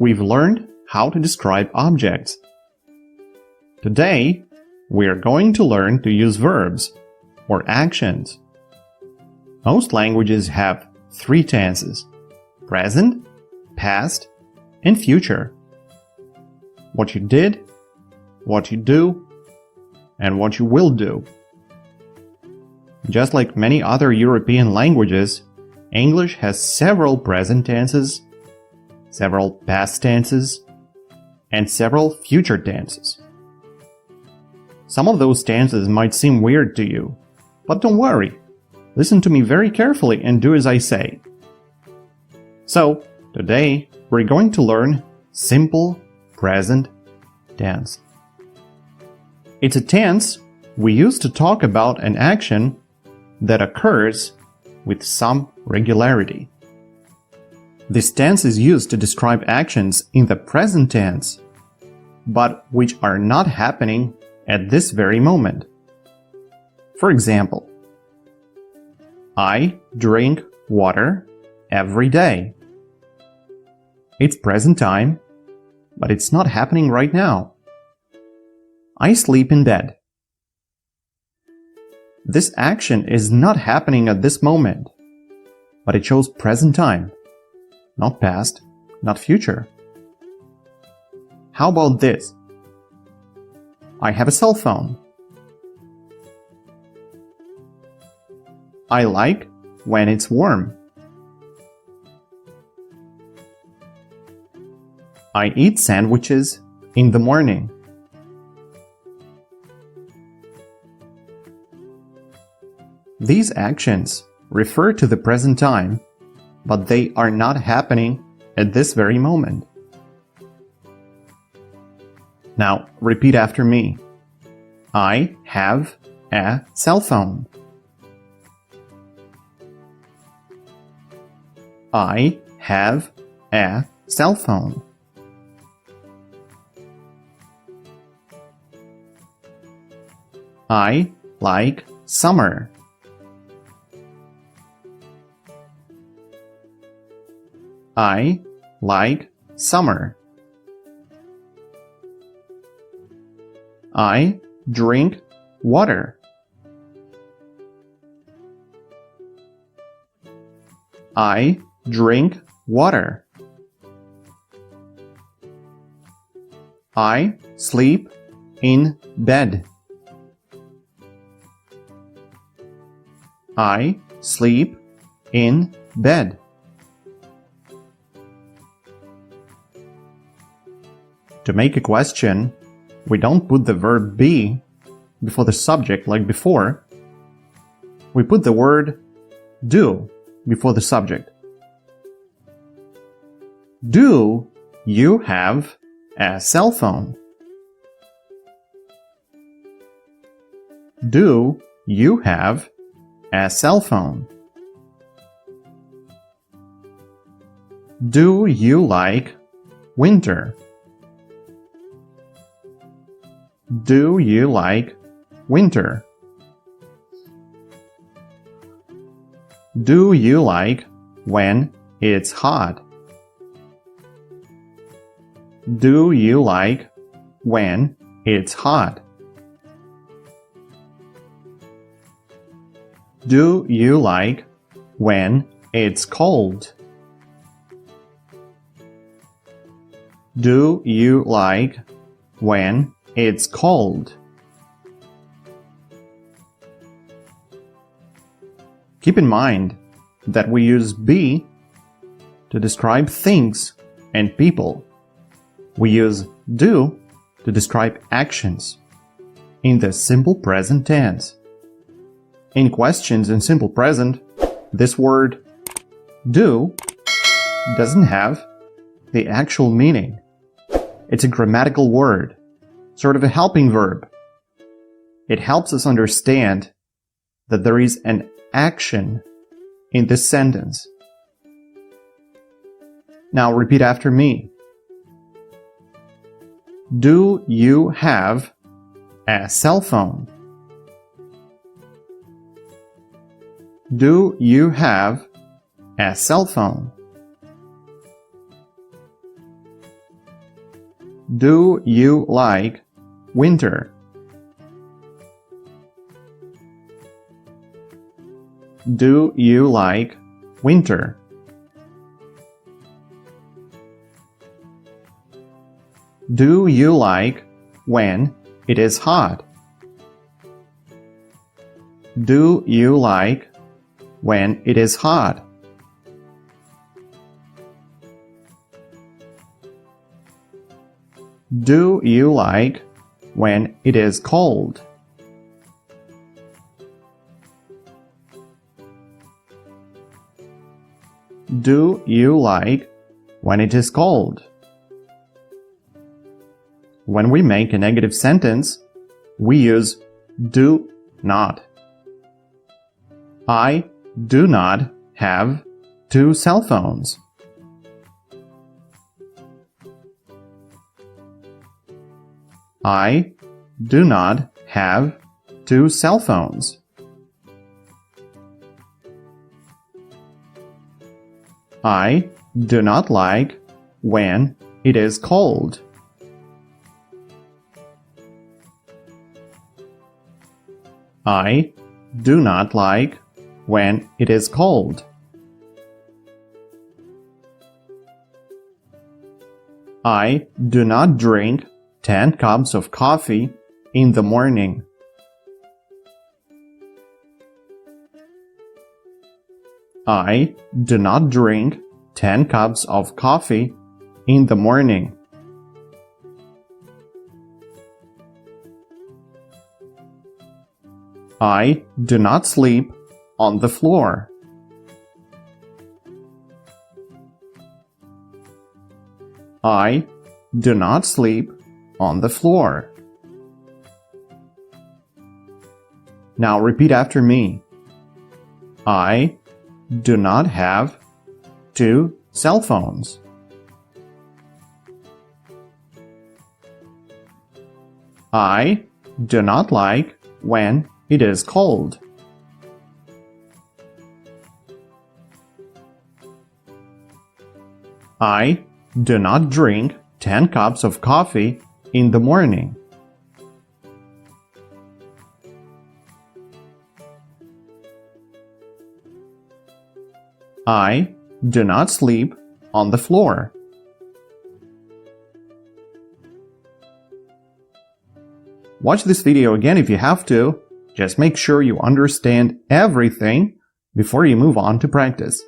we've learned how to describe objects. Today, we are going to learn to use verbs or actions. Most languages have 3 tenses: present, past, and future. What you did, what you do, and what you will do. Just like many other European languages, English has several present tenses, several past tenses, and several future tenses. Some of those tenses might seem weird to you, but don't worry. Listen to me very carefully and do as I say. So, today we're going to learn simple present tense. It's a tense we use to talk about an action that occurs with some regularity. This tense is used to describe actions in the present tense, but which are not happening at this very moment. For example, I drink water every day. It's present time, but it's not happening right now. I sleep in bed. This action is not happening at this moment, but it shows present time, not past, not future. How about this? I have a cell phone. I like when it's warm. I eat sandwiches in the morning. These actions refer to the present time, but they are not happening at this very moment. Now, repeat after me. I have a cell phone. I have a cell phone. I like summer. I like summer. I drink water. I drink water. I sleep in bed. I sleep in bed. To make a question, we don't put the verb be before the subject like before. We put the word do before the subject. Do you have a cell phone? Do you have a cell phone? Do you like winter? Do you like winter? Do you like when it's hot? Do you like when it's hot? Do you like when it's cold? Do you like when it's cold? Keep in mind that we use be to describe things and people. We use do to describe actions in the simple present tense. In questions in simple present, this word do doesn't have the actual meaning. It's a grammatical word, sort of a helping verb. It helps us understand that there is an action in this sentence. Now repeat after me. Do you have a cell phone? Do you have a cell phone? Do you like winter? Do you like winter? Do you like when it is hot? Do you like when it is hot? Do you like when it is cold? Do you like when it is cold? When we make a negative sentence, we use do not. I do not have 2 cell phones. I do not have 2 cell phones. I do not like when it is cold. I do not like when it is cold. I do not drink 10 cups of coffee in the morning. I do not drink 10 cups of coffee in the morning. I do not sleep on the floor. I do not sleep on the floor. Now repeat after me. I do not have 2 cell phones. I do not like when it is cold. I do not drink 10 cups of coffee in the morning. I do not sleep on the floor. Watch this video again if you have to. Just make sure you understand everything before you move on to practice.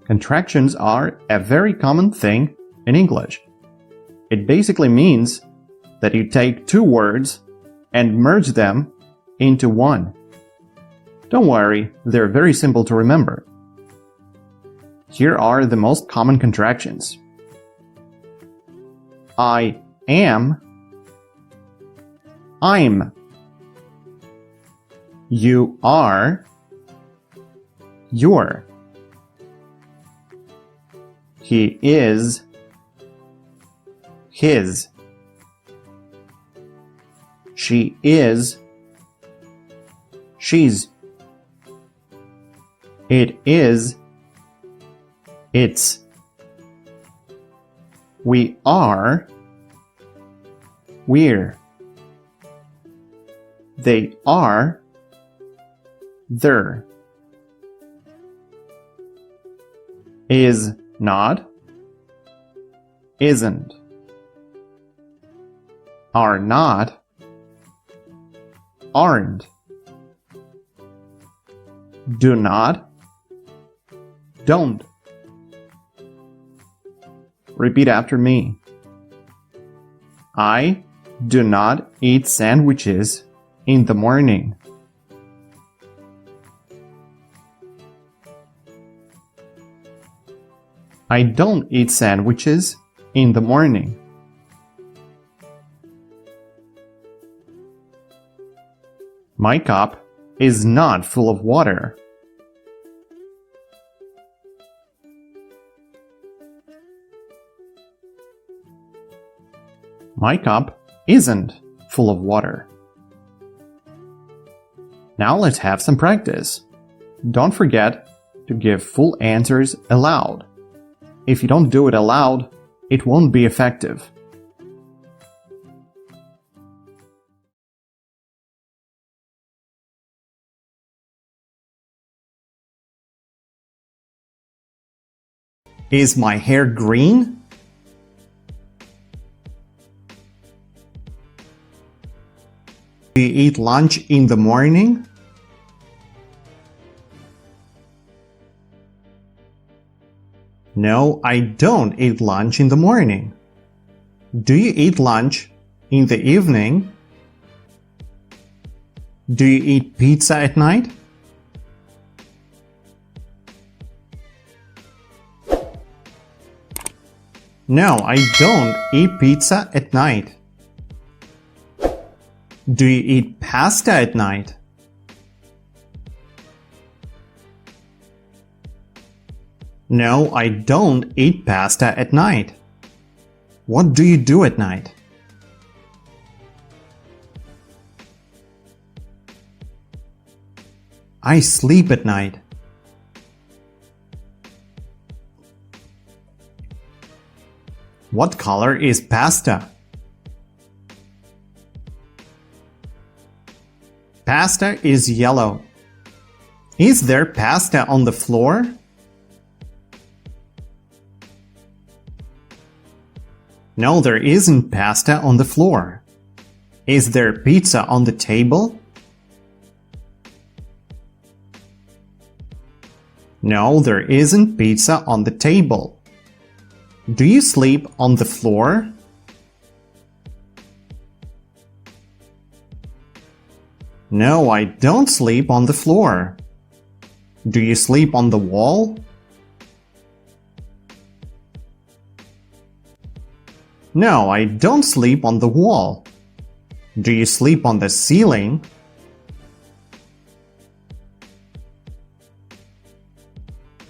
Contractions are a very common thing in English. It basically means that you take 2 words and merge them into one. Don't worry, they're very simple to remember. Here are the most common contractions. I am, I'm. You are, you're. He is, his. She is, she's. It is, its. We are, we're. They are, they're. Is not, isn't. Are not, aren't. Do not, don't. Repeat after me. I do not eat sandwiches in the morning. I don't eat sandwiches in the morning. My cup is not full of water. My cup isn't full of water. Now let's have some practice. Don't forget to give full answers aloud. If you don't do it aloud, it won't be effective. Is my hair green? Do you eat lunch in the morning? No, I don't eat lunch in the morning. Do you eat lunch in the evening? Do you eat pizza at night? No, I don't eat pizza at night. Do you eat pasta at night? No, I don't eat pasta at night. What do you do at night? I sleep at night. What color is pasta? Pasta is yellow. Is there pasta on the floor? No, there isn't pasta on the floor. Is there pizza on the table? No, there isn't pizza on the table. Do you sleep on the floor? No, I don't sleep on the floor. Do you sleep on the wall? No, I don't sleep on the wall. Do you sleep on the ceiling?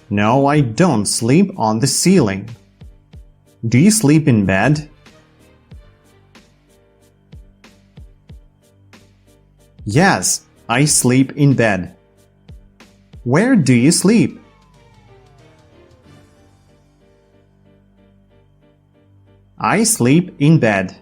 No, I don't sleep on the ceiling. Do you sleep in bed? Yes, I sleep in bed. Where do you sleep? I sleep in bed.